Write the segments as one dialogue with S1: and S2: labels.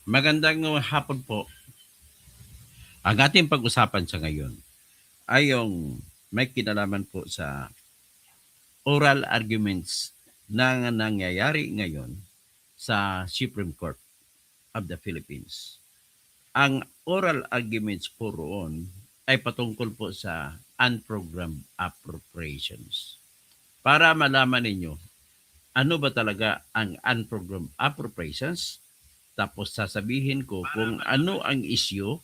S1: Magandang hapon po. Ang ating pag-usapan sa ngayon ay yung may kinalaman po sa oral arguments na nangyayari ngayon sa Supreme Court of the Philippines. Ang oral arguments po roon ay patungkol po sa unprogrammed appropriations. Para malaman ninyo, ano ba talaga ang unprogrammed appropriations? Tapos sasabihin ko kung ano ang issue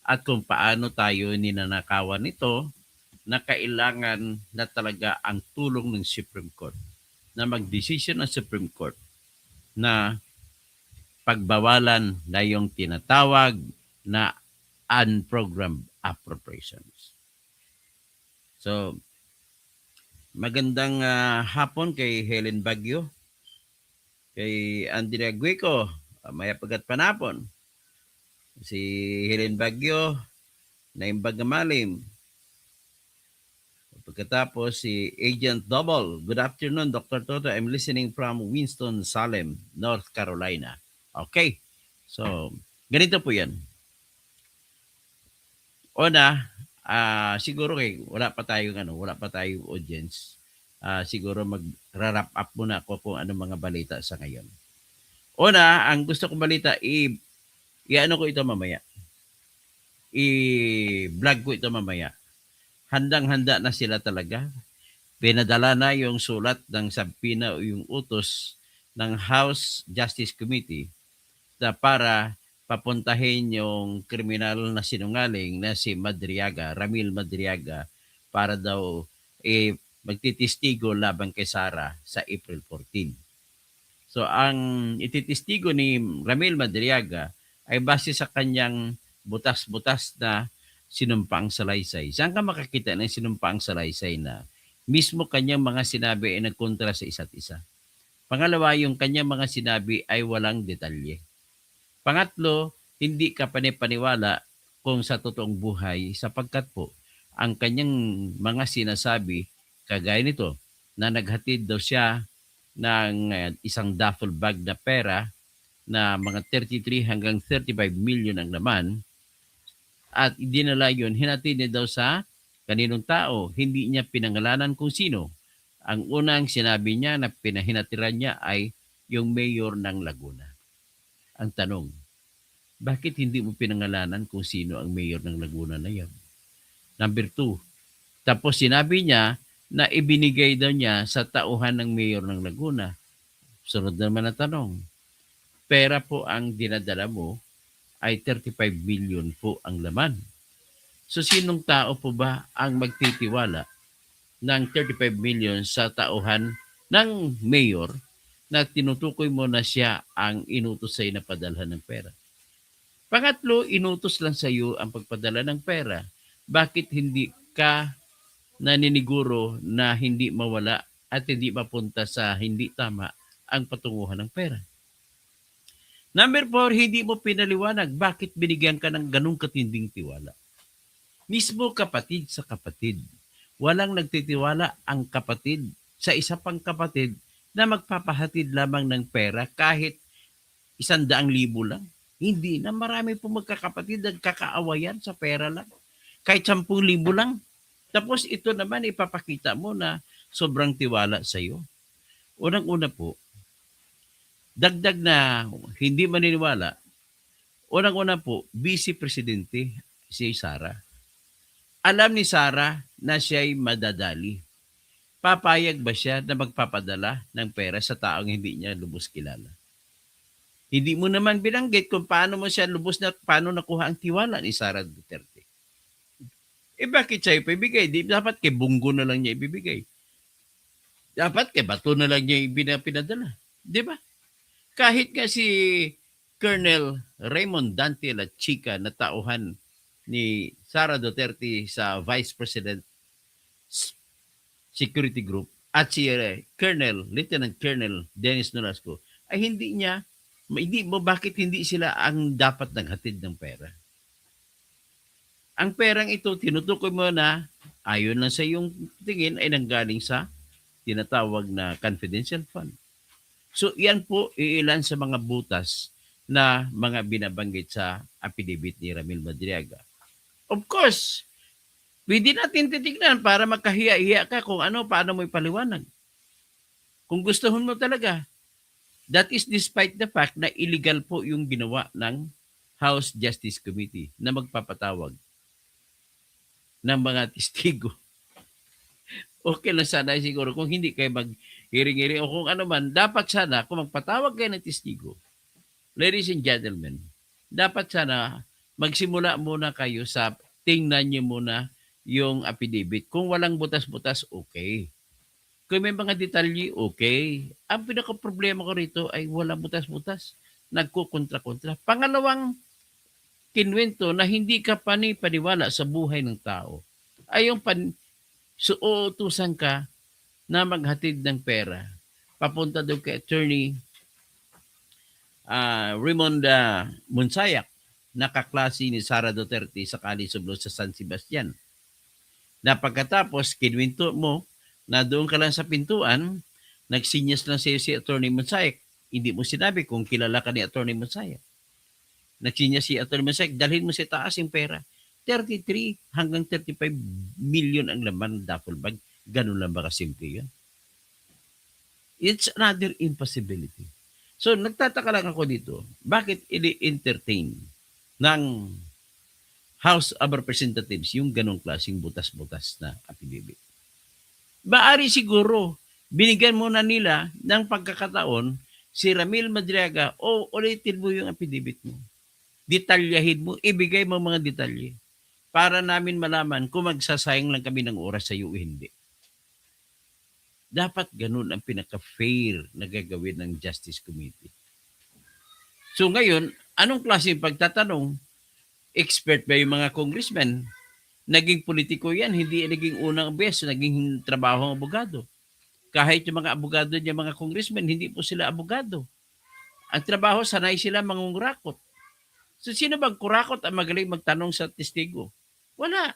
S1: at kung paano tayo ninanakawan nito na kailangan na talaga ang tulong ng Supreme Court na magdesisyon ng Supreme Court na pagbawalan na yung tinatawag na unprogrammed appropriations. So, magandang hapon kay Helen Bagyo, kay Andrea Guico, mayapagat panapon, si Helen Bagyo, Naimbag Malim. Pagkatapos si Agent Double. Good afternoon, Dr. Toto. I'm listening from Winston-Salem, North Carolina. Okay. So, ganito po yan. Una, siguro wala pa tayong audience. Siguro mag-wrap up muna ako kung ano mga balita sa ngayon. Una, ang gusto kong balita, i-ano ko ito mamaya. I-vlog ko ito mamaya. Handang-handa na sila talaga. Pinadala na yung sulat ng sabpina o yung utos ng House Justice Committee na para papuntahin yung kriminal na sinungaling na si Madriaga, Ramil Madriaga, para daw magtitistigo laban kay Sara sa April 14. So ang ititistigo ni Ramil Madriaga ay base sa kanyang butas-butas na sinumpaang salaysay. Saan ka makakita ng sinumpaang salaysay na mismo kanyang mga sinabi ay nagkontra sa isa't isa? Pangalawa, yung kanyang mga sinabi ay walang detalye. Pangatlo, hindi ka panipaniwala kung sa totoong buhay sapagkat po ang kanyang mga sinasabi, kagaya nito, na naghatid daw siya ng isang duffel bag na pera na mga 33 hanggang 35 million ang laman at dinala yun, hinatid niya daw sa kaninong tao. Hindi niya pinangalanan kung sino. Ang unang sinabi niya na pinahinatiran niya ay yung mayor ng Laguna. Ang tanong, bakit hindi mo pinangalanan kung sino ang mayor ng Laguna na yan? Number 2, tapos sinabi niya na ibinigay daw niya sa tauhan ng mayor ng Laguna. Sunod naman na tanong, pera po ang dinadala mo ay 35 million po ang laman. So sinong tao po ba ang magtitiwala ng 35 million sa tauhan ng mayor na tinutukoy mo na siya ang inutos sa'yo na padalhan ng pera? Pangatlo, inutos lang sa iyo ang pagpadala ng pera. Bakit hindi ka naniniguro na hindi mawala at hindi mapunta sa hindi tama ang patunguhan ng pera? Number 4, hindi mo pinaliwanag bakit binigyan ka ng ganung katinding tiwala. Mismo kapatid sa kapatid. Walang nagtitiwala ang kapatid sa isa pang kapatid na magpapahatid lamang ng pera kahit 100,000 lang. Hindi na, marami po magkakapatid nagkakaawayan sa pera lang. Kahit 10,000 lang. Tapos ito naman ipapakita mo na sobrang tiwala sa iyo. Unang-una po, dagdag na hindi maniniwala, unang-una po, Vice Presidente si Sara. Alam ni Sara na siya'y madadali. Papayag ba siya na magpapadala ng pera sa taong hindi niya lubos kilala? Hindi mo naman binanggit kung paano mo siya lubos na paano nakuha ang tiwala ni Sara Duterte. Bakit siya ibibigay? Di dapat kay Bungo na lang niya ibibigay. Dapat kay Bato na lang niya pinadala. Di ba? Kahit nga si Colonel Raymond Dante La Chica na tauhan ni Sara Duterte sa Vice President Security Group at si Lieutenant Colonel Dennis Nolasco ay bakit hindi sila ang dapat naghatid ng pera? Ang perang ito, tinutukoy mo na ayon lang sa iyong tingin ay nanggaling sa tinatawag na confidential fund. So, yan po iilan sa mga butas na mga binabanggit sa affidavit ni Ramil Madriaga. Of course, pwede natin titignan para magkahiya-hiya ka kung paano mo ipaliwanag. Kung gustuhin mo talaga, that is despite the fact na illegal po yung ginawa ng House Justice Committee na magpapatawag ng mga testigo. Okay lang sana siguro kung hindi kayo mag-hearing-hearing o kung ano man, dapat sana kung magpatawag kayo ng testigo, ladies and gentlemen, dapat sana magsimula muna kayo sa tingnan nyo muna yung affidavit. Kung walang butas-butas, okay. Kung may mga detalye, okay. Ang pinaka-problema ko rito ay walang butas-butas. Nagkukontra-kontra. Pangalawang kinwento na hindi ka paniwala sa buhay ng tao ay yung uutusan ka na maghatid ng pera. Papunta doon kay Attorney Raymond Monsayak, nakaklase ni Sara Duterte sa College of Law sa San Sebastian. Na pagkatapos, kinwento mo na doon ka lang sa pintuan, nagsinyas lang sa'yo si Attorney Monsayak. Hindi mo sinabi kung kilala ka ni Attorney Monsayak. Nagsinyas si Attorney Monsayak, dalhin mo sa taas yung pera. 33 hanggang 35 million ang laman ng duffel bag. Ganun lang ba kasimple yun? It's another impossibility. So, nagtataka lang ako dito, bakit i-entertain ng House of Representatives yung ganong klaseng butas-butas na affidavit? Maari siguro, binigyan muna nila ng pagkakataon si Ramil Madriaga o ulitin mo yung affidavit mo. Detalyahin mo, ibigay mo mga detalye para namin malaman kung magsasayang lang kami ng oras sa iyo o hindi. Dapat ganun ang pinaka-fair na gagawin ng Justice Committee. So ngayon, anong klase pagtatanong? Expert ba yung mga congressmen? Naging politiko yan, hindi naging unang beses, naging trabaho ng abogado. Kahit yung mga abogado niya, mga congressmen, hindi po sila abogado. Ang trabaho, sanay sila mangungurakot. So sino bang kurakot ang magaling magtanong sa testigo? Wala.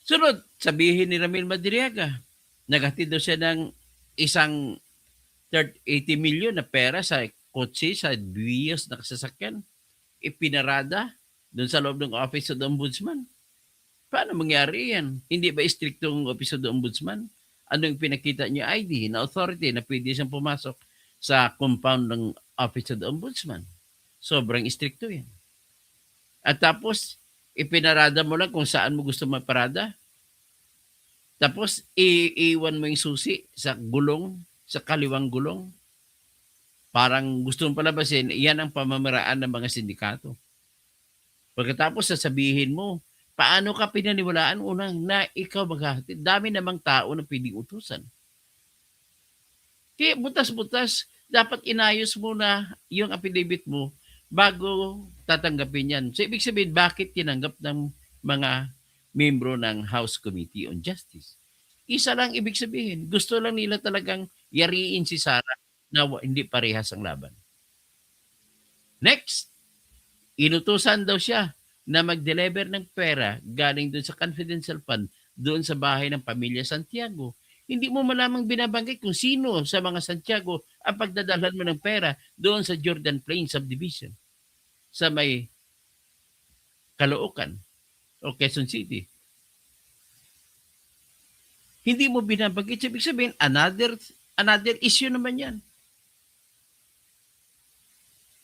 S1: Sunod, sabihin ni Ramil Madriaga, naghatid daw siya ng isang 80 million na pera sa kotse, sa biyos na kasasakyan. Ipinarada doon sa loob ng Office of the Ombudsman. Paano mangyari yan? Hindi ba istrikto ang Office of the Ombudsman? Ano yung pinakita niya ID na authority na pwede siyang pumasok sa compound ng Office of the Ombudsman? Sobrang istrikto yan. At tapos, ipinarada mo lang kung saan mo gusto maparada. Tapos, iiwan mo yung susi sa gulong, sa kaliwang gulong. Parang gusto mong palabasin, yan ang pamamaraan ng mga sindikato. Pagkatapos, sasabihin mo, paano ka pinaniwalaan unang na ikaw maghahatid? Dami namang tao na pwedeng utusan. Kaya butas-butas, dapat inayos mo na yung affidavit mo bago tatanggapin yan. So, ibig sabihin, bakit tinanggap ng mga membro ng House Committee on Justice? Isa lang ibig sabihin, gusto lang nila talagang yariin si Sara na hindi parehas ang laban. Next, inutusan daw siya na mag-deliver ng pera galing doon sa confidential fund doon sa bahay ng pamilya Santiago. Hindi mo malamang binabanggit kung sino sa mga Santiago ang pagdadalhan mo ng pera doon sa Jordan Plains Subdivision sa may Caloocan o Quezon City. Hindi mo binabanggit. Ibig sabihin, another issue naman yan.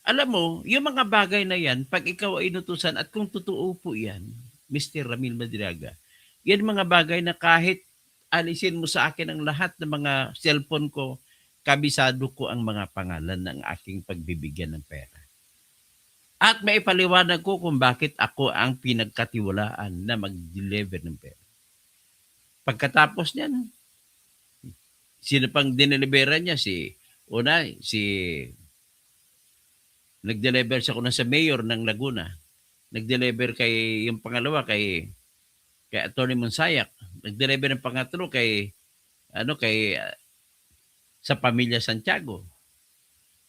S1: Alam mo, yung mga bagay na yan, pag ikaw ay inutusan at kung totoo po yan, Mr. Ramil Madriaga, yan mga bagay na kahit alisin mo sa akin ang lahat ng mga cellphone ko, kabisado ko ang mga pangalan ng aking pagbibigyan ng pera. At may paliwanag ko kung bakit ako ang pinagkatiwalaan na mag-deliver ng pera. Pagkatapos niyan, sino pang dineliveran niya? Nag-deliver siya ko na sa mayor ng Laguna. Nag-deliver kay, yung pangalawa kay Atty. Monsayak. Nag-deliver ng pangatlo sa pamilya Santiago.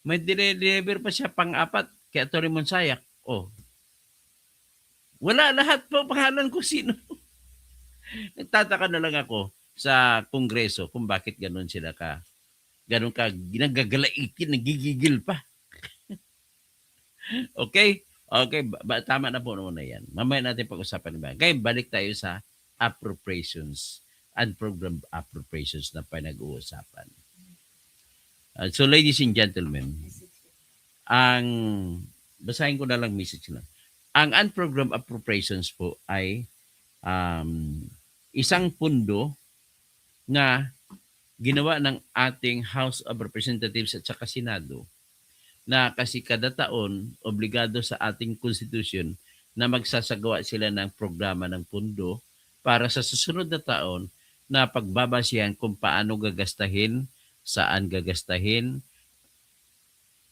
S1: May deliver pa siya pang-apat kay Atty. Monsayak. Oh. Wala lahat po pangalan ko sino. Nagtataka na lang ako sa Kongreso kung bakit ganun sila Ganun ka, ginagagalaitin, nagigigil pa. Okay? Okay, tama na po muna yan. Mamaya natin pag-usapan ba. Kaya balik tayo sa appropriations and program appropriations na pinag-uusapan. So ladies and gentlemen, ang basahin ko na lang message lang. Ang unprogrammed appropriations po ay isang pundo na ginawa ng ating House of Representatives at saka Senado na kasi kada taon obligado sa ating Constitution na magsasagawa sila ng programa ng pundo para sa susunod na taon na pagbabasihan kung paano gagastahin, saan gagastahin,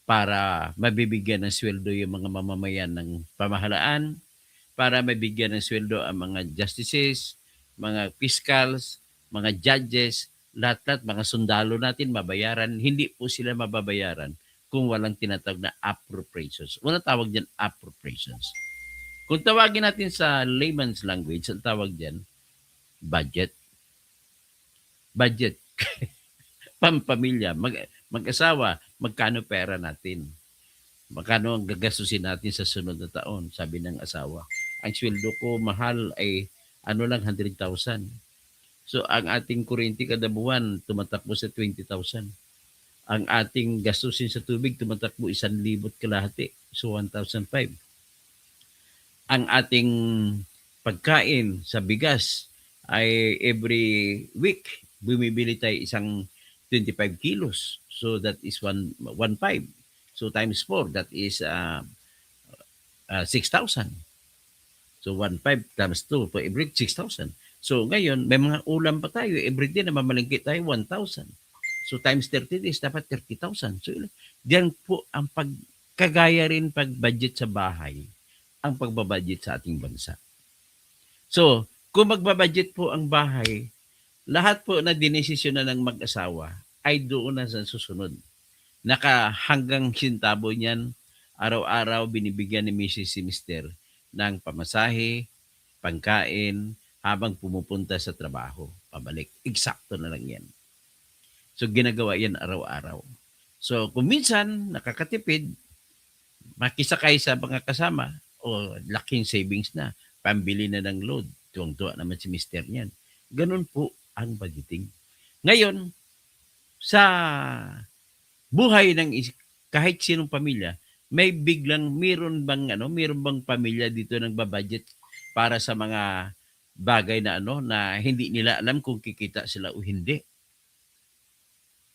S1: para mabibigyan ng sweldo yung mga mamamayan ng pamahalaan, para mabigyan ng sweldo ang mga justices, mga fiscals, mga judges, lahat-lahat, mga sundalo natin mabayaran. Hindi po sila mababayaran kung walang tinatawag na appropriations. Walang tawag dyan appropriations. Kung tawagin natin sa layman's language, ang tawag dyan, budget. Budget. Pampamilya, mag-asawa, magkano pera natin? Magkano ang gagastusin natin sa sunod na taon? Sabi ng asawa. Ang sweldo ko mahal ay ano lang 100,000. So ang ating kuryente kada buwan tumatakbo sa 20,000. Ang ating gastusin sa tubig tumatakbo 1,000 kalahati. So 1,500. Ang ating pagkain sa bigas ay every week bumibili tayo isang 25 kilos. So that is 1.5. So times 4, that is 6,000. So 1.5 times 2, for every 6,000. So ngayon, may mga ulam pa tayo. Every day na mamalingkit tayo, 1,000. So times 30 days, dapat 30,000. So diyan po ang pagkagaya rin pag-budget sa bahay, ang pagbabudget sa ating bansa. So, kung magbabudget po ang bahay, lahat po na dinesisyon na ng mag-asawa ay doon na sa susunod. Hanggang sintabo niyan, araw-araw binibigyan ni Mrs. si Mr. ng pamasahe, pangkain, habang pumupunta sa trabaho, pabalik. Eksakto na lang yan. So, ginagawa yan araw-araw. So, kung minsan nakakatipid, makisakay sa mga kasama, o laking savings na, pambili na ng load. Tuwang-tuwa naman si Mr. niyan. Ganun po ang budgeting. Ngayon, sa buhay ng kahit sinong pamilya, meron bang pamilya dito nang babudget para sa mga bagay na na hindi nila alam kung kikita sila o hindi?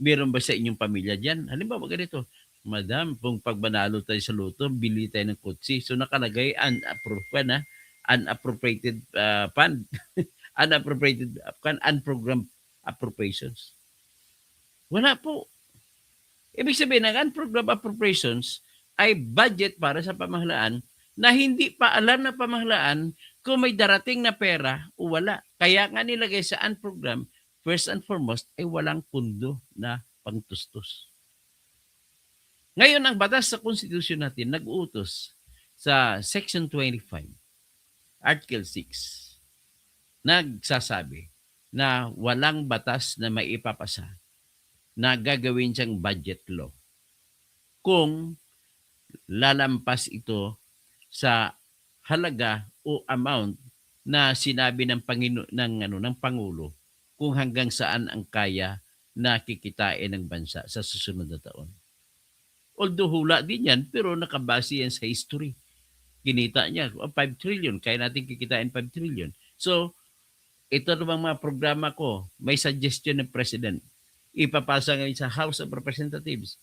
S1: Meron ba sa inyong pamilya diyan? Halimbawa ganito, Madam, kung pagbanalo tayo sa loto, bili tayo ng kotse. So nakalagay unappropriated fund, unappropriated unprogrammed appropriations. Wala po. Ibig sabihin, ang unprogrammed appropriations ay budget para sa pamahalaan na hindi pa alam na pamahalaan kung may darating na pera o wala. Kaya nga nilagay sa unprogrammed, first and foremost, ay walang pundo na pangtustos. Ngayon, ang batas sa konstitusyon natin nag-uutos sa Section 25, Article 6, nagsasabi na walang batas na maipapasa na gagawin siyang budget law kung lalampas ito sa halaga o amount na sinabi ng Pangulo kung hanggang saan ang kaya na kikitain ng bansa sa susunod na taon. Although hula din yan, pero nakabase yan sa history. Kinita niya, 5 trillion, kaya natin kikitain 5 trillion. So, ito namang mga programa ko, may suggestion ng President. Ipapasa ngayon sa House of Representatives.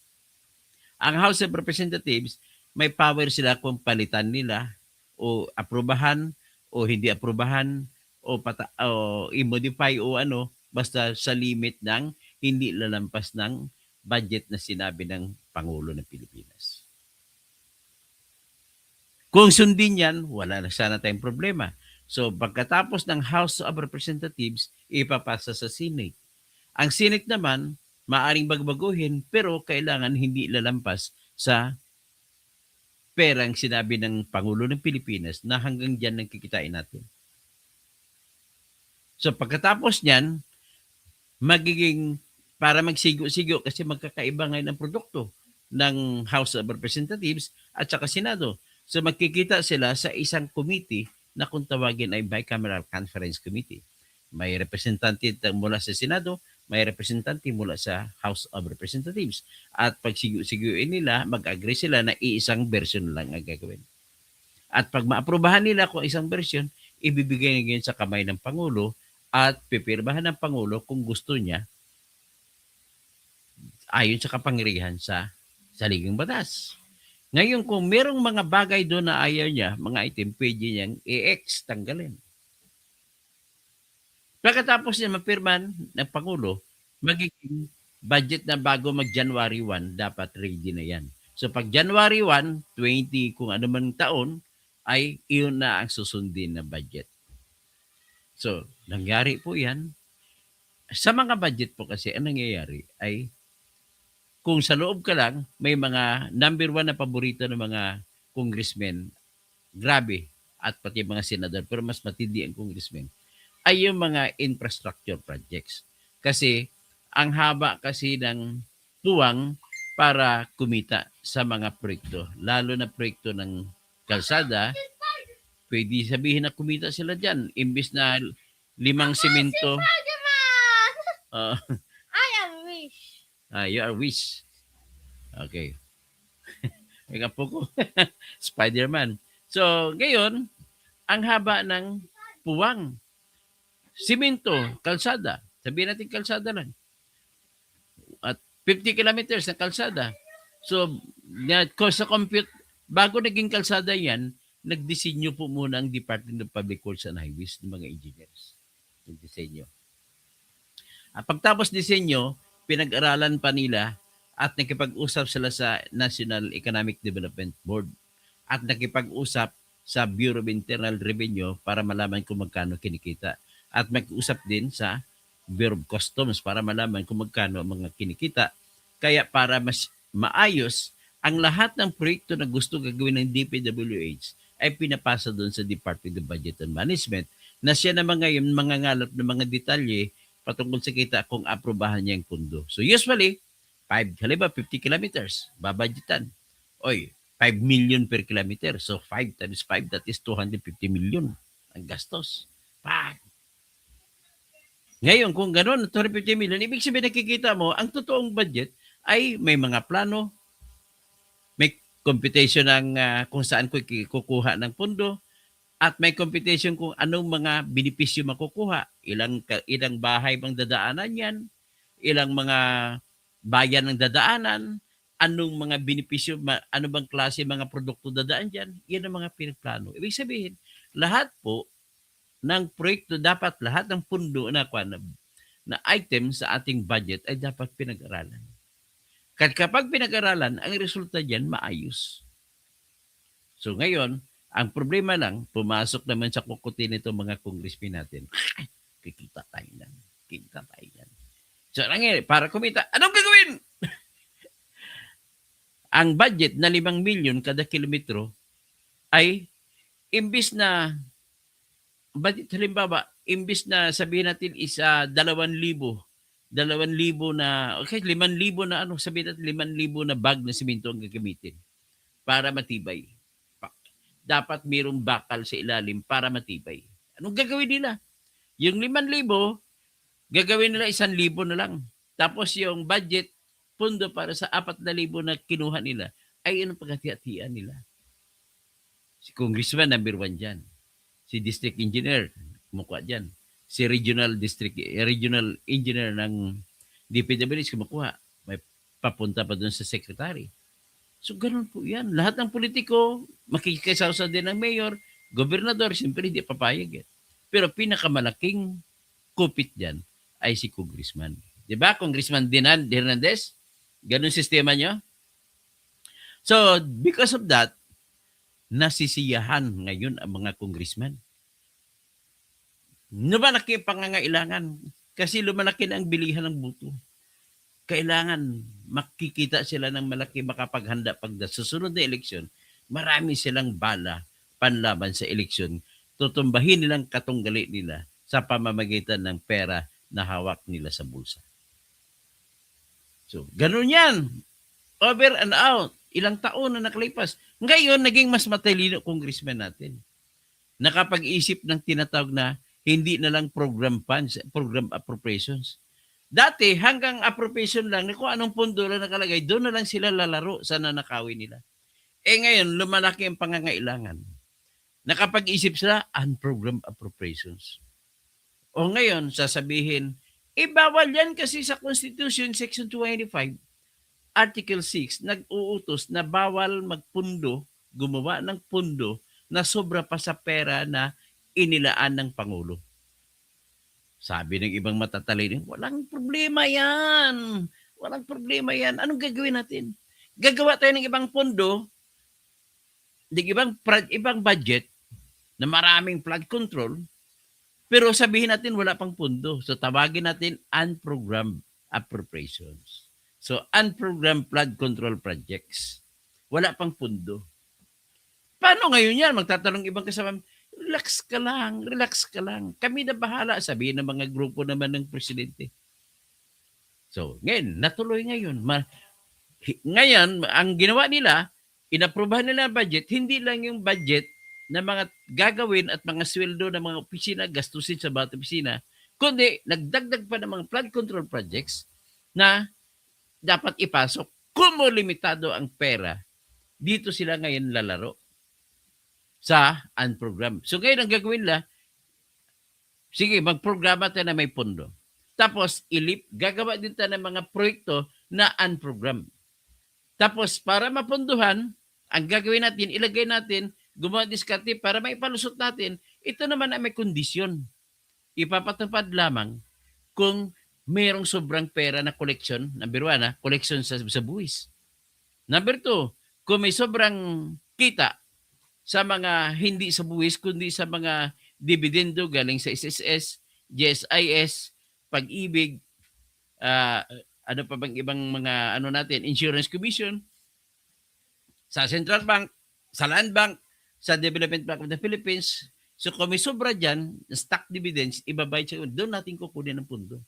S1: Ang House of Representatives, may power sila kung palitan nila o aprobahan o hindi aprobahan o i-modify o basta sa limit ng hindi lalampas ng budget na sinabi ng Pangulo ng Pilipinas. Kung sundin yan, wala na sana tayong problema. So pagkatapos ng House of Representatives, ipapasa sa Senate. Ang Senate naman, maaring bagbaguhin pero kailangan hindi lalampas sa perang sinabi ng Pangulo ng Pilipinas na hanggang dyan nang kikitain natin. So pagkatapos niyan, magiging para magsigo-sigo kasi magkakaiba ngayon ang produkto ng House of Representatives at saka Senado. So magkikita sila sa isang committee na kung tawagin ay Bicameral Conference Committee. May representative mula sa Senado, may representative mula sa House of Representatives. At pag sigu-siguin nila, mag-agree sila na iisang version lang ang gagawin. At pag maaprubahan nila kung isang version, ibibigay ngayon sa kamay ng Pangulo at pipirmahan ng Pangulo kung gusto niya ayon sa kapangyarihan sa saligang batas. Ngayon, kung merong mga bagay doon na ayaw niya, mga item, pwede niyang i-X, tanggalin. Pagkatapos niya mapirman ng Pangulo, magiging budget na bago mag-January 1, dapat ready na yan. So pag January 1, 20, kung ano man taon, ay iyon na ang susundin na budget. So, nangyari po yan. Sa mga budget po kasi, ang nangyayari ay kung sa loob ka lang, may mga number one na paborito ng mga congressmen, grabe, at pati mga senador, pero mas matindi ang congressmen, ay yung mga infrastructure projects. Kasi ang haba kasi ng tuwang para kumita sa mga proyekto, lalo na proyekto ng kalsada, pwede sabihin na kumita sila dyan. Imbis na 5 simento, uh,
S2: I am wish.
S1: you are wish. Okay. May kapo ko. Spider-Man. So, ngayon, ang haba ng puwang. Simento, kalsada. Sabihin natin kalsada lang. At 50 kilometers na kalsada. So, sa compute, bago naging kalsada yan, nagdisenyo po muna ang Department of Public Works and Highways ng mga engineers. Nagdisenyo. At pagtapos disenyo, pinag-aralan pa nila at nakipag-usap sila sa National Economic Development Board at nakipag-usap sa Bureau of Internal Revenue para malaman kung magkano kinikita. At mag-usap din sa Bureau of Customs para malaman kung magkano ang mga kinikita. Kaya para mas maayos, ang lahat ng proyekto na gusto gagawin ng DPWH ay pinapasa doon sa Department of Budget and Management na siya naman ngayon mangangalap ng mga detalye patungkol sa kita kung aprobahan niya yung pundo. So usually, 50 kilometers, babudgetan. Oy, 5 million per kilometer. So 5 times 5, that is 250 million ang gastos. Ngayon, kung gano'n, 250 million, ibig sabihin nakikita mo, ang totoong budget ay may mga plano, may computation ng kung saan kukuha ng pundo, at may computation kung anong mga benepisyo makukuha. Ilang bahay bang dadaanan yan, ilang mga bayan ng dadaanan, anong mga benepisyo, ano bang klase mga produkto dadaan dyan, yan ang mga pinagplano. Ibig sabihin, lahat po ng proyekto, dapat lahat ng pundo na item sa ating budget ay dapat pinag-aralan. Kapag pinag-aralan, ang resulta dyan maayos. So ngayon, ang problema lang, pumasok naman sa kukutin nito mga congressmen natin. Kikita tayo yan. Kikita tayo yan. So, nangyari, para kumita, anong gagawin? Ang budget na 5 milyon kada kilometro ay imbis na, budget halimbawa, imbis na sabihin natin isa 2,000 na, okay, 5,000 na sabihin natin 5,000 na bag na simento ang gagamitin para matibay. Dapat mayroong bakal sa ilalim para matibay. Anong gagawin nila? Yung 5,000, gagawin nila 1,000 na lang. Tapos yung budget, pundo para sa 4,000 na kinuha nila, ay yun ang paghati-hatian nila. Si Congressman, number 1 dyan. Si District Engineer, kumukuha dyan. Si Regional Engineer ng DPWH, kumukuha. May papunta pa dun sa Secretary. So, ganun po yan. Lahat ng politiko, makikisawsa din ng mayor, gobernador, siyempre hindi papayag. Pero pinakamalaking kupit dyan ay si Congressman. Diba? Congressman Hernandez? Ganun sistema nyo? So, because of that, nasisiyahan ngayon ang mga congressman. Lumalaki pangangailangan kasi lumalaki na ang bilihan ng buto. Kailangan makikita sila ng malaki makapaghanda pag susunod na eleksyon. Marami silang bala panlaban sa eleksyon. Tutumbahin nilang katunggali nila sa pamamagitan ng pera na hawak nila sa bulsa. So, ganun yan. Over and out. Ilang taon na nakalipas. Ngayon, naging mas matalino congressman natin. Nakapag-isip ng tinatawag na hindi na lang program funds, program appropriations. Dati, hanggang appropriation lang, kung anong pondo lang nakalagay, doon na lang sila lalaro sa nanakawin nila. Ngayon, lumalaki ang pangangailangan. Nakapag-isip sila, unprogrammed appropriations. O ngayon, sasabihin, bawal yan kasi sa Constitution, Section 25, Article 6, nag-uutos na bawal magpundo, gumawa ng pundo na sobra pa sa pera na inilaan ng Pangulo. Sabi ng ibang matatalino, walang problema yan. Walang problema yan. Anong gagawin natin? Gagawa tayo ng ibang pondo, ibang budget na maraming flood control, pero sabihin natin wala pang pondo. So tawagin natin unprogrammed appropriations. So unprogrammed flood control projects. Wala pang pondo. Paano ngayon yan? Magtatanong ibang kasama, relax ka lang. Kami na bahala, sabihin ng mga grupo naman ng presidente. So, ngayon, natuloy ngayon. Ngayon, ang ginawa nila, inaprubahan nila ang budget, hindi lang yung budget na mga gagawin at mga sweldo ng mga opisina, gastusin sa bawat opisina, kundi nagdagdag pa ng mga flood control projects na dapat ipasok. Kung limitado ang pera, dito sila ngayon lalaro sa unprogram. So ngayon ang gagawin nila, sige, magprograma tayo na may pondo. Tapos, gagawa din tayo ng mga proyekto na unprogram. Tapos, para mapunduhan, ang gagawin natin, ilagay natin, gumawa diskarte para maipalusot natin, ito naman ay may kondisyon. Ipapatupad lamang kung mayroong sobrang pera na collection, number 1, collection sa buwis. Number 2, kung may sobrang kita sa mga hindi sa buwis, kundi sa mga dividendo galing sa SSS, GSIS, Pag-ibig, ano pa bang ibang mga insurance commission, sa Central Bank, sa Land Bank, sa Development Bank of the Philippines. So kung may sobra dyan, stock dividends, ibabayad siya, doon natin kukunin ng pundo.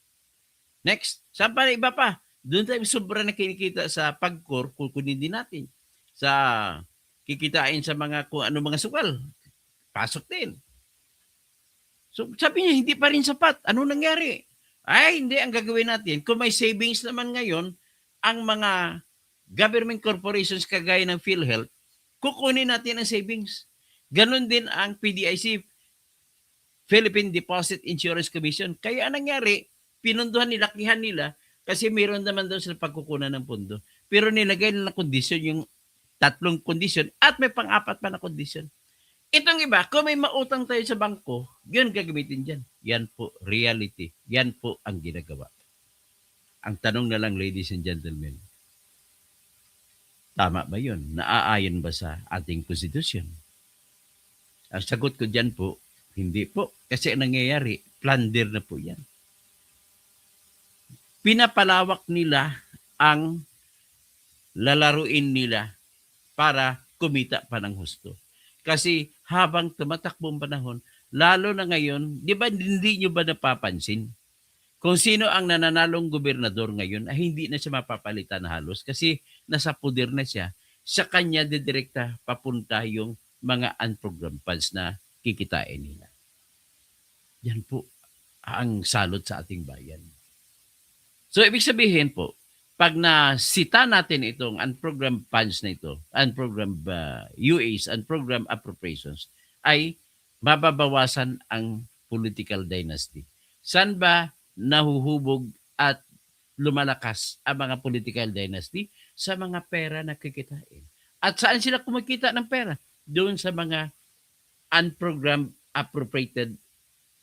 S1: Next, saan pa iba pa? Doon tayo sobra na kinikita sa PAGCOR, kukunin din natin. Sa kikitain sa mga kung ano mga sukal, pasok din. So sabi niya, hindi pa rin sapat. Ano nangyari? Ay, hindi. Ang gagawin natin, kung may savings naman ngayon, ang mga government corporations kagaya ng PhilHealth, kukunin natin ang savings. Ganon din ang PDIC, Philippine Deposit Insurance Commission. Kaya ang nangyari, pinunduhan nila, lakihan nila, kasi mayroon naman daw sila pagkukunan ng pondo. Pero nilagay nila kondisyon, yung 3 kondisyon, at may pang-4 pa na kondisyon. Itong iba, kung may mautang tayo sa bangko, yun gagamitin dyan. Yan po, reality. Yan po ang ginagawa. Ang tanong na lang, ladies and gentlemen, tama ba yun? Naaayon ba sa ating konstitusyon? Ang sagot ko dyan po, hindi po. Kasi ang nangyayari, plunder na po yan. Pinapalawak nila ang lalaruin nila para kumita pa ng husto. Kasi habang tumatakbo ang panahon, lalo na ngayon, di ba hindi nyo ba napapansin? Kung sino ang nananalong gobernador ngayon, ay hindi na siya mapapalitan halos kasi nasa puder na siya. Sa kanya didirekta papunta yung mga unprogrammed funds na kikitain nila. Yan po ang salot sa ating bayan. So, ibig sabihin po, pag nasita natin itong unprogrammed funds na ito, unprogrammed UAs, unprogrammed appropriations, ay mababawasan ang political dynasty. Saan ba nahuhubog at lumalakas ang mga political dynasty? Sa mga pera na kikitain. At saan sila kumikita ng pera? Doon sa mga unprogrammed appropriated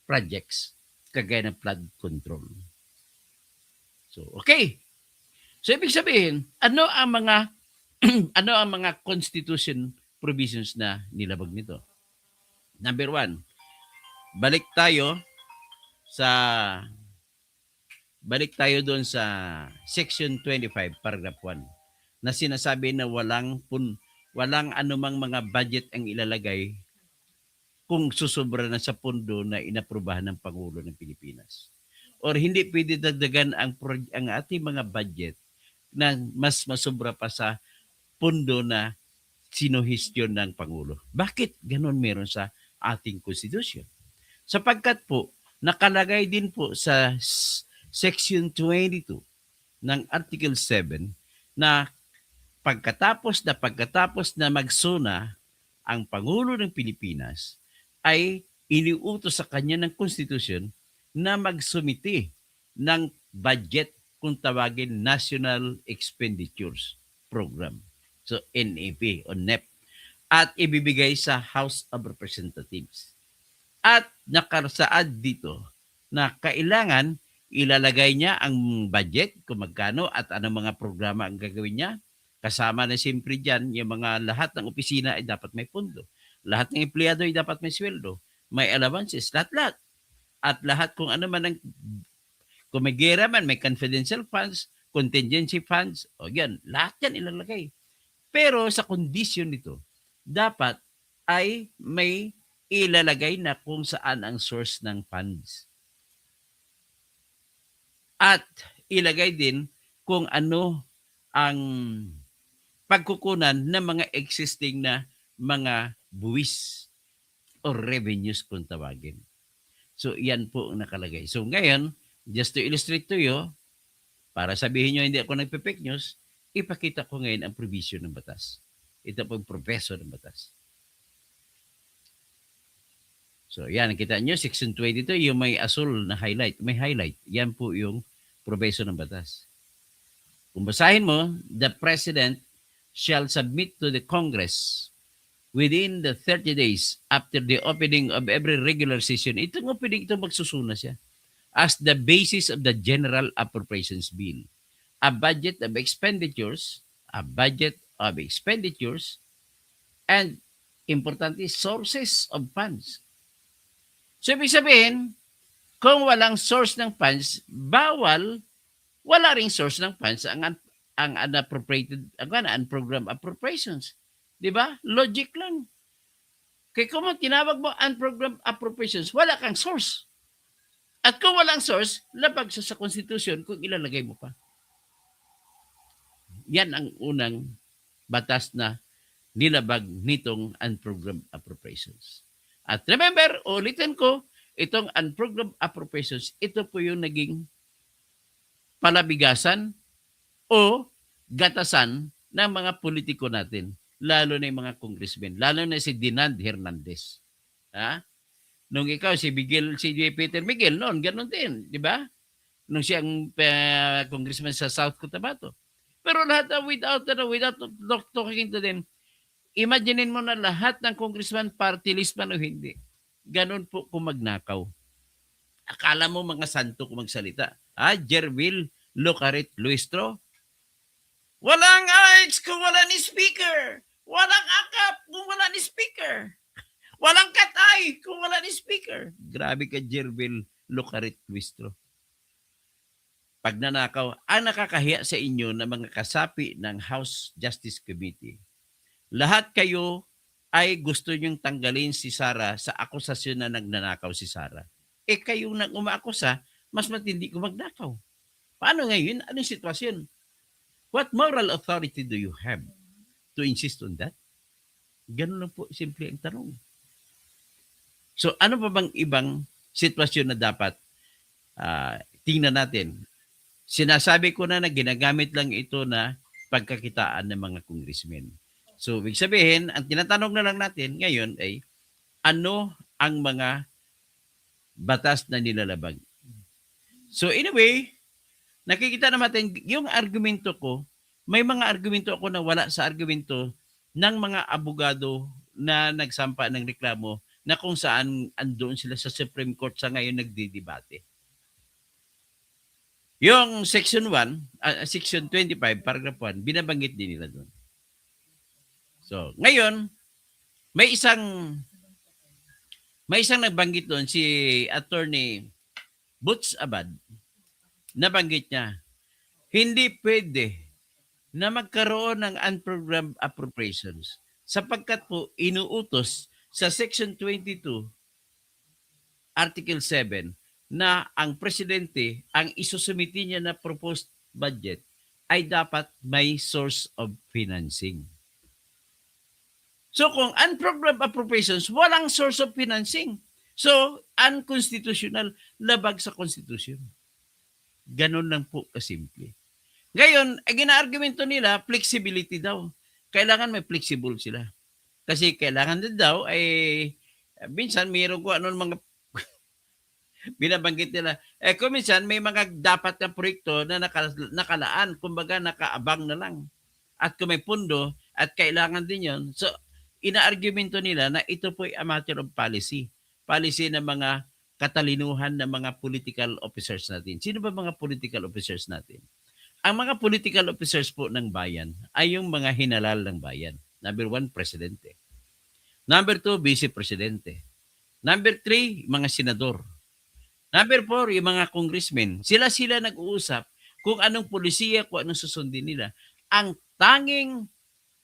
S1: projects kagaya ng flood control. So, okay. So, ibig sabihin, ano ang mga constitution provisions na nilabag nito? Number 1, balik tayo doon sa Section 25, Paragraph 1, na sinasabi na walang anumang mga budget ang ilalagay kung susobra na sa pondo na inaprubahan ng Pangulo ng Pilipinas. Or hindi pwede dagdagan ang ating mga budget na mas masobra pa sa pundo na sinuhestyon ng Pangulo. Bakit ganon meron sa ating konstitusyon? Sapagkat po, nakalagay din po sa Section 22 ng Article 7 na pagkatapos na magsuna ang Pangulo ng Pilipinas ay iniutos sa kanya ng konstitusyon na magsumiti ng budget kung tawagin National Expenditures Program. So NEP o NEP. At ibibigay sa House of Representatives. At nakasaad dito na kailangan ilalagay niya ang budget kung magkano at anong mga programa ang gagawin niya. Kasama na siyempre dyan, yung mga lahat ng opisina ay dapat may pondo. Lahat ng empleyado ay dapat may sweldo. May allowances, lahat-lahat. At lahat kung ano man ang, kung may gera man, may confidential funds, contingency funds, o yan, lahat yan ilalagay. Pero sa condition nito, dapat ay may ilalagay na kung saan ang source ng funds. At ilagay din kung ano ang pagkukunan ng mga existing na mga buwis o revenues kung tawagin. So, yan po ang nakalagay. So, ngayon, just to illustrate to you, para sabihin nyo hindi ako nagpe-fake news, ipakita ko ngayon ang provision ng batas. Ito po ang proviso ng batas. So, yan. Kita nyo, Section 22, yung may asul na highlight. May highlight. Yan po yung proviso ng batas. Kung basahin mo, the President shall submit to the Congress within the 30 days after the opening of every regular session. Itong opening, ito magsusuna siya. As the basis of the General Appropriations Bill. A budget of expenditures, and importantly, sources of funds. So, ibig sabihin, kung walang source ng funds, wala ring source ng funds ang unappropriated, ang unprogrammed appropriations. Di ba? Logic lang. Kaya kung tinawag mo unprogrammed appropriations, wala kang source. At kung walang source, labag sa Constitution kung ilalagay mo pa. Yan ang unang batas na nilabag nitong unprogrammed appropriations. At remember, ulitin ko, itong unprogrammed appropriations, ito po yung naging palabigasan o gatasan ng mga politiko natin, lalo na yung mga congressmen, lalo na si Dinand Hernandez. Ha? Nung ikaw, si Peter Miguel, noon, ganun din, di ba? Nung siyang congressman sa South Cotabato. Pero lahat without talking to them, imaginein mo na lahat ng congressman, party list man o hindi. Ganun po kung magnakaw. Akala mo mga santo kung magsalita. Jervil Lucarit Luistro? Walang rights kung wala ni speaker. Walang akap kung wala ni speaker. Walang katay kung wala ni speaker. Grabe ka, Jervil Lucarit Luistro. Pag nanakaw, ang nakakahiya sa inyo na mga kasapi ng House Justice Committee, lahat kayo ay gusto nyong tanggalin si Sara sa akusasyon na nagnanakaw si Sara. Kayo nang umaakusa, mas matindi kung magnakaw. Paano ngayon? Anong sitwasyon? What moral authority do you have to insist on that? Ganun lang po, simple ang tanong. So, ano pa bang ibang sitwasyon na dapat tingnan natin? Sinasabi ko na ginagamit lang ito na pagkakitaan ng mga congressmen. So, ibig sabihin, ang tinatanong na lang natin ngayon ay ano ang mga batas na nilalabag. So, in a way, nakikita naman yung argumento ko, may mga argumento ako na wala sa argumento ng mga abogado na nagsampa ng reklamo na kung saan andoon sila sa Supreme Court sa ngayon nagdidebate. Yung Section 1, Section 25, Paragraph 1, binabanggit din nila doon. So, ngayon, may isang nagbanggit doon, si Attorney Butch Abad, nabanggit niya, hindi pwede na magkaroon ng unprogrammed appropriations sapagkat po inuutos sa Section 22, Article 7, na ang presidente, ang isusumiti niya na proposed budget ay dapat may source of financing. So kung unprogrammed appropriations, walang source of financing. So, unconstitutional, labag sa konstitusyon. Ganun lang po kasimple. Ngayon, gina-argumento nila, flexibility daw. Kailangan may flexible sila. Kasi kailangan din daw ay minsan mayroon ko ano mga binabanggit nila. Kung minsan may mga dapat na proyekto na nakalaan, kumbaga nakaabang na lang. At kung may pundo at kailangan din yon, so ina-argumento nila na ito po ay a matter of policy. Policy ng mga katalinuhan ng mga political officers natin. Sino ba mga political officers natin? Ang mga political officers po ng bayan ay yung mga hinalal ng bayan. Number 1, presidente. Number 2, vice-presidente. Number 3, mga senador. Number 4, yung mga congressmen. Sila nag-uusap kung anong polisiya, kung anong susundin nila. Ang tanging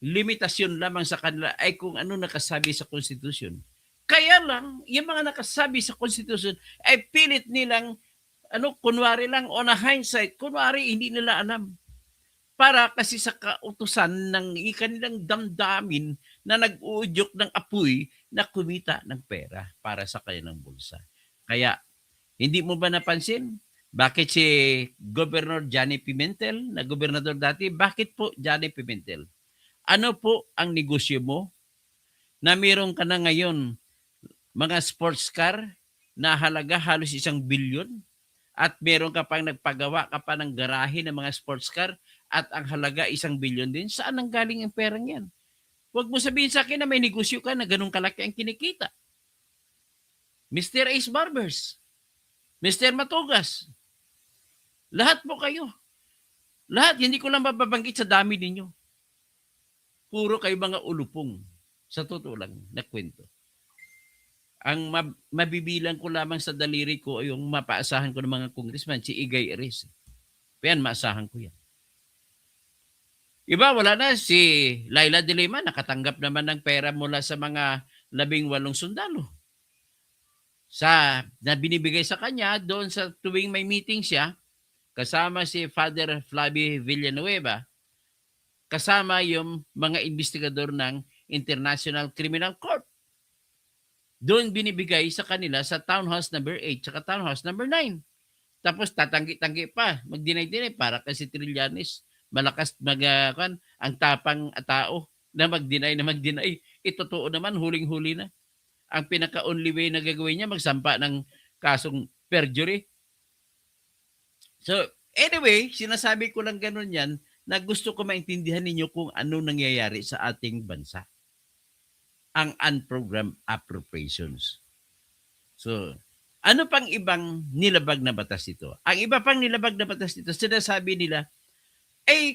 S1: limitasyon lamang sa kanila ay kung ano nakasabi sa konstitusyon. Kaya lang, yung mga nakasabi sa konstitusyon ay pilit nilang, kunwari lang, on a hindsight, kunwari hindi nila alam. Para kasi sa kautusan ng kanilang damdamin na nag-uudyok ng apoy na kumita ng pera para sa kanilang bulsa. Kaya, hindi mo ba napansin? Bakit si Governor Johnny Pimentel, na gobernador dati, bakit po Johnny Pimentel? Ano po ang negosyo mo na meron ka na ngayon mga sports car na halaga halos 1 bilyon at meron ka pang nagpagawa ka pa ng garahe ng mga sports car at ang halaga 1 bilyon din? Saan ang galing ang perang yan? Huwag mo sabihin sa akin na may negosyo ka na ganun kalaki ang kinikita. Mr. Ace Barbers, Mr. Matugas, lahat po kayo. Lahat, hindi ko lang mababanggit sa dami ninyo. Puro kayo mga ulupong. Sa totoo lang, na kwento. Ang mabibilang ko lamang sa daliri ko ay yung mapaasahan ko ng mga congressman, si Igay Eres. Yan, maasahan ko yan. Iba, wala na. Si Laila de Lima, nakatanggap naman ng pera mula sa mga 18 sundalo. Na binibigay sa kanya, doon sa tuwing may meeting siya, kasama si Father Flavio Villanueva, kasama yung mga investigador ng International Criminal Court. Doon binibigay sa kanila sa Townhouse number 8 at Townhouse number 9. Tapos tatanggi-tanggi pa, mag-deny-deny para kasi Trillanes, malakas ang tapang tao na mag-deny na mag-deny. Totoo naman, huling-huli na. Ang pinaka-only way na gagawin niya, magsampa ng kasong perjury. So, anyway, sinasabi ko lang ganun yan, na gusto ko maintindihan ninyo kung ano nangyayari sa ating bansa. Ang unprogrammed appropriations. So, ano pang ibang nilabag na batas ito? Ang iba pang nilabag na batas ito, sinasabi nila,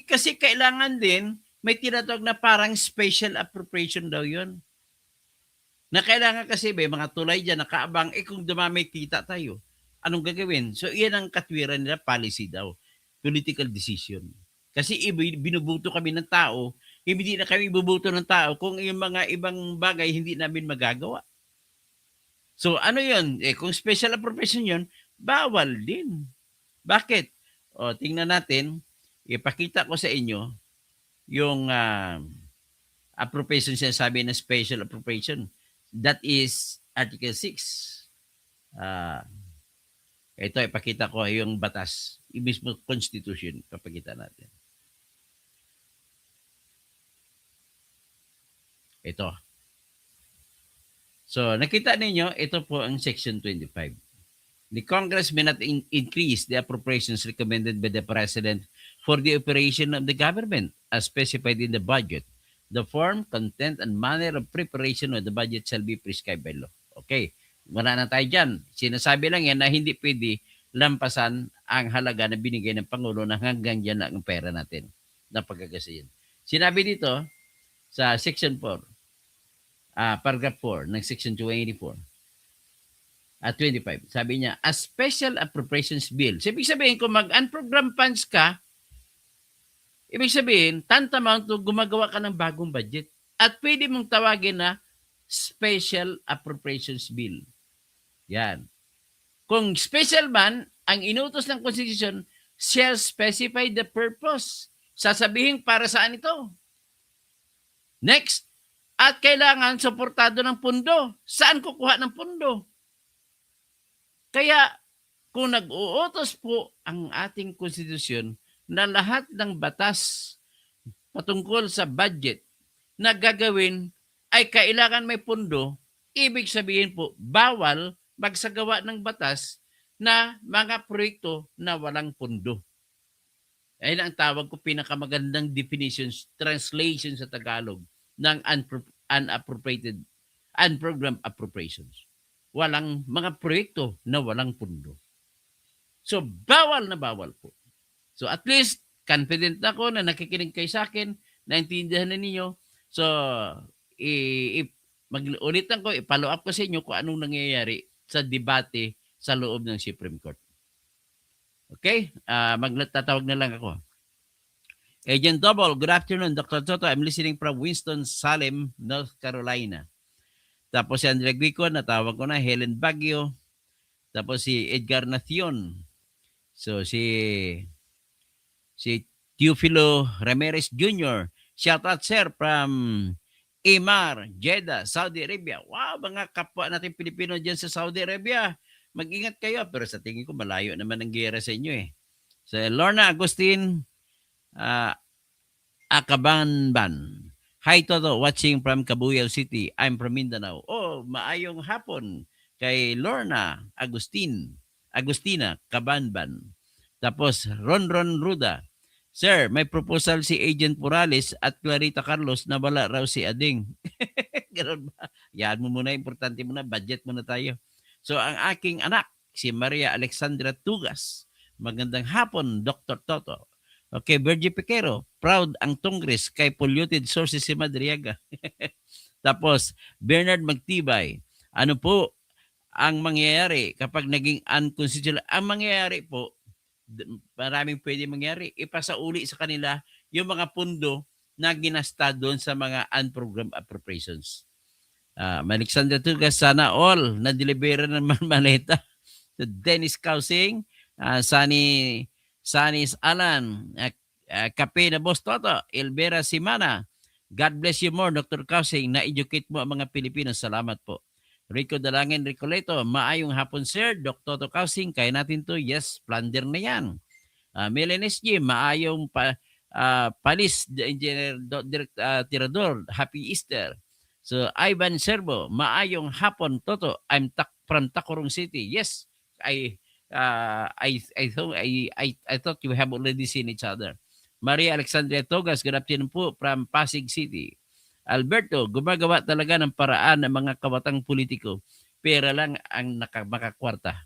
S1: kasi kailangan din, may tinatawag na parang special appropriation daw yun. Na kailangan kasi may mga tulay dyan, nakaabang, kung dumami kita tayo, anong gagawin? So, iyan ang katwiran nila, policy daw. Political decision. Kasi binubuto kami ng tao, hindi na kami ibubuto ng tao kung yung mga ibang bagay hindi namin magagawa. So ano yun? Kung special appropriation yun, bawal din. Bakit? Tingnan natin, ipakita ko sa inyo yung appropriation siya sabi na special appropriation. That is Article 6. Ito, ipakita ko yung batas. Mismo Constitution, papakita natin. Ito. So, nakita ninyo, ito po ang Section 25. The Congress may not increase the appropriations recommended by the President for the operation of the government as specified in the budget. The form, content, and manner of preparation of the budget shall be prescribed by law. Okay, wala na tayo dyan. Sinasabi lang yan na hindi pwede lampasan ang halaga na binigay ng Pangulo na hanggang dyan ang pera natin na pagkagasiyan. Sinabi dito sa Section 4, paragraph 4 ng Section 284 at 25. Sabi niya, a special appropriations bill. So, ibig sabihin, kung mag-unprogram funds ka, ibig sabihin, tantamount to gumagawa ka ng bagong budget. At pwede mong tawagin na special appropriations bill. Yan. Kung special man, ang inutos ng Constitution shall specify the purpose Sasabihin para saan ito? Next, at kailangan suportado ng pundo. Saan kukuha ng pundo? Kaya kung nag-uutos po ang ating konstitusyon na lahat ng batas patungkol sa budget na gagawin ay kailangan may pundo, ibig sabihin po, bawal magsagawa ng batas na mga proyekto na walang pundo. Ayun ang tawag ko pinakamagandang definitions, translation sa Tagalog ng unappropriated, unprogrammed appropriations. Walang mga proyekto na walang pundo. So, bawal na bawal po. So, at least, confident ako na nakikinig kayo sa akin, naintindihan na ninyo. So, mag-ulitan ko, i-follow up ko sa inyo kung anong nangyayari sa debate sa loob ng Supreme Court. Okay? Magtatawag na lang ako. Agent Double, good afternoon, Dr. Toto. I'm listening from Winston-Salem, North Carolina. Tapos si Andrea Guico, natawag ko na, Helen Baguio. Tapos si Edgar Nacion. So si Teofilo Ramirez Jr. Shout out, sir, from Imar, Jeddah, Saudi Arabia. Wow, mga kapwa natin Pilipino dyan sa Saudi Arabia. Mag-ingat kayo. Pero sa tingin ko, malayo naman ang gera sa inyo eh. So, Lorna Agustin, Akabanban. Hi, Toto. Watching from Cabuyao City. I'm from Mindanao. Oh, maayong hapon kay Lorna Agustina, Kabanban. Tapos, Ronron Ruda. Sir, may proposal si Agent Morales at Clarita Carlos na wala raw si Ading. Ganun ba? Yan mo muna, importante muna, budget muna tayo. So, ang aking anak, si Maria Alexandra Tugas. Magandang hapon, Dr. Toto. Okay, Virgie Piquero, proud ang Tongres kay polluted sources si Madriaga. Tapos, Bernard Magtibay, ano po ang mangyayari kapag naging unconstitutional? Ang mangyayari po, maraming pwede mangyari. Ipasauli sa kanila yung mga pundo na ginasta doon sa mga unprogrammed appropriations. Alexandra Tugas, sana all na-deliver ng maleta. So, Dennis Kausing, Sanis Alan, Kape na Boss Toto, Elvera Simana. God bless you more, Dr. Kausing. Na-educate mo ang mga Pilipino. Salamat po. Rico Dalangin Ricoleto, maayong hapon, sir. Dr. Toto Kausing, kaya natin to. Yes, plunder na yan. Milenes G, maayong Palis, Engineer Tirador, Happy Easter. So, Ivan Serbo, maayong hapon, Toto. I'm from Tacorong City. Yes, I thought you have already seen each other. Maria Alexandria Togas, good afternoon po from Pasig City. Alberto, gumagawa talaga ng paraan ng mga kabatang politiko. Pera lang ang makakwarta.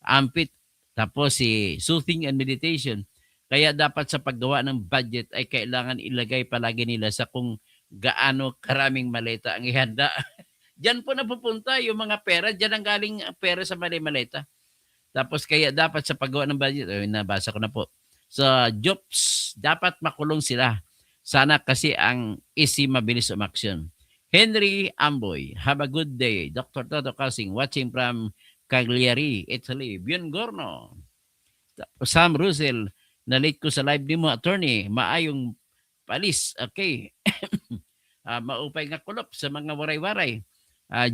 S1: Ampit, tapos si soothing and meditation. Kaya dapat sa paggawa ng budget ay kailangan ilagay palagi nila sa kung gaano karaming maleta ang ihanda. Diyan po napupunta yung mga pera. Diyan ang galing pera sa maleta. Tapos kaya dapat sa paggawa ng budget, nabasa ko na po. Sa jobs, dapat makulong sila. Sana kasi ang easy mabilis umaksyon. Henry Amboy, have a good day. Dr. Toto Kausing, watching from Cagliari, Italy. Buongorno. Sam Russell, na-late ko sa live ni mo, attorney. Maayong palis. Okay. Maupay nga kulop sa mga waray-waray.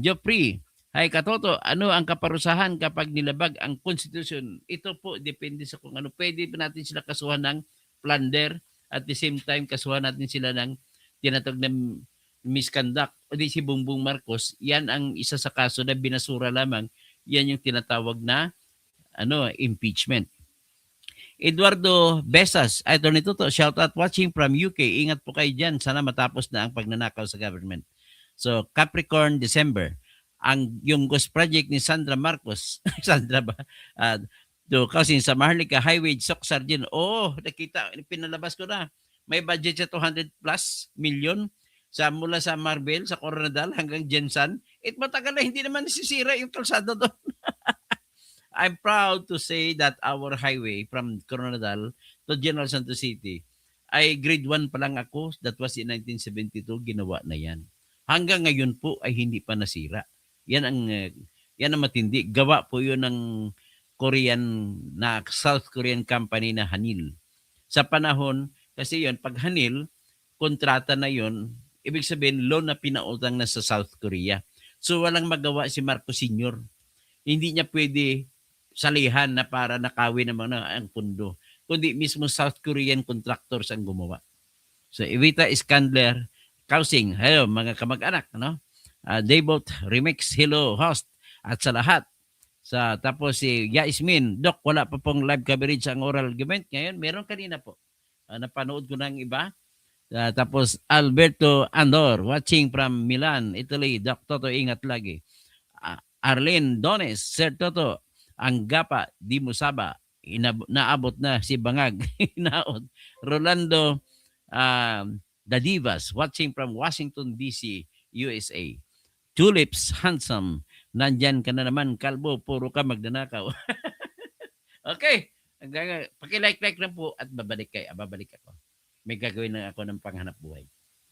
S1: Joffrey, hi Katoto, ano ang kaparusahan kapag nilabag ang Constitution? Ito po, depende sa kung ano. Pwede pa natin sila kasuhan ng plunder at the same time kasuhan natin sila ng tinatawag na misconduct. O di si Bongbong Marcos, yan ang isa sa kaso na binasura lamang. Yan yung tinatawag na impeachment. Eduardo Besas, Attorney Toto, shout out watching from UK. Ingat po kayo dyan. Sana matapos na ang pagnanakaw sa government. So, Capricorn, December. Yung Ghost Project ni Sandra Marcos. Sandra ba? Kasi sa Maharlika Highway, Sok Sardin. Oh, nakita, pinalabas ko na. May budget sa 200 plus million mula sa Marbel, sa Coronadal hanggang Jensan. Matagal na hindi naman nasisira yung kalsada doon. I'm proud to say that our highway from Coronadal to General Santos City ay grade 1 pa lang ako. That was in 1972. Ginawa na yan. Hanggang ngayon po ay hindi pa nasira. Yan ang matindi. Gawa po yun ng South Korean company na Hanil. Sa panahon, Kasi yon pag hanil, kontrata na yon, ibig sabihin loan na pinautang na sa South Korea. So walang magawa si Marcos Sr. Hindi niya pwede salihan na para nakawin naman ang pundo. Kundi mismo South Korean contractors ang gumawa. So Evita Iskandler, Kausing, hello mga kamag-anak, no? Debot Remix, hello host. At sa lahat, tapos si Yasmin, Doc, wala pa pong live coverage ang oral argument. Ngayon, meron kanina po. Napanood ko ng iba. Tapos Alberto Andor, watching from Milan, Italy. Doc Toto, ingat lagi. Arlene Dones, Sir Toto, ang gapa, di mo saba. Naabot na si Bangag. Naot. Rolando The Divas, watching from Washington, D.C., USA. Tulips, handsome. Nandyan ka na naman, kalbo. Puro ka magdanakaw. Okay. Paki-like lang po at babalik ako. May gagawin na ako ng panghanap buhay.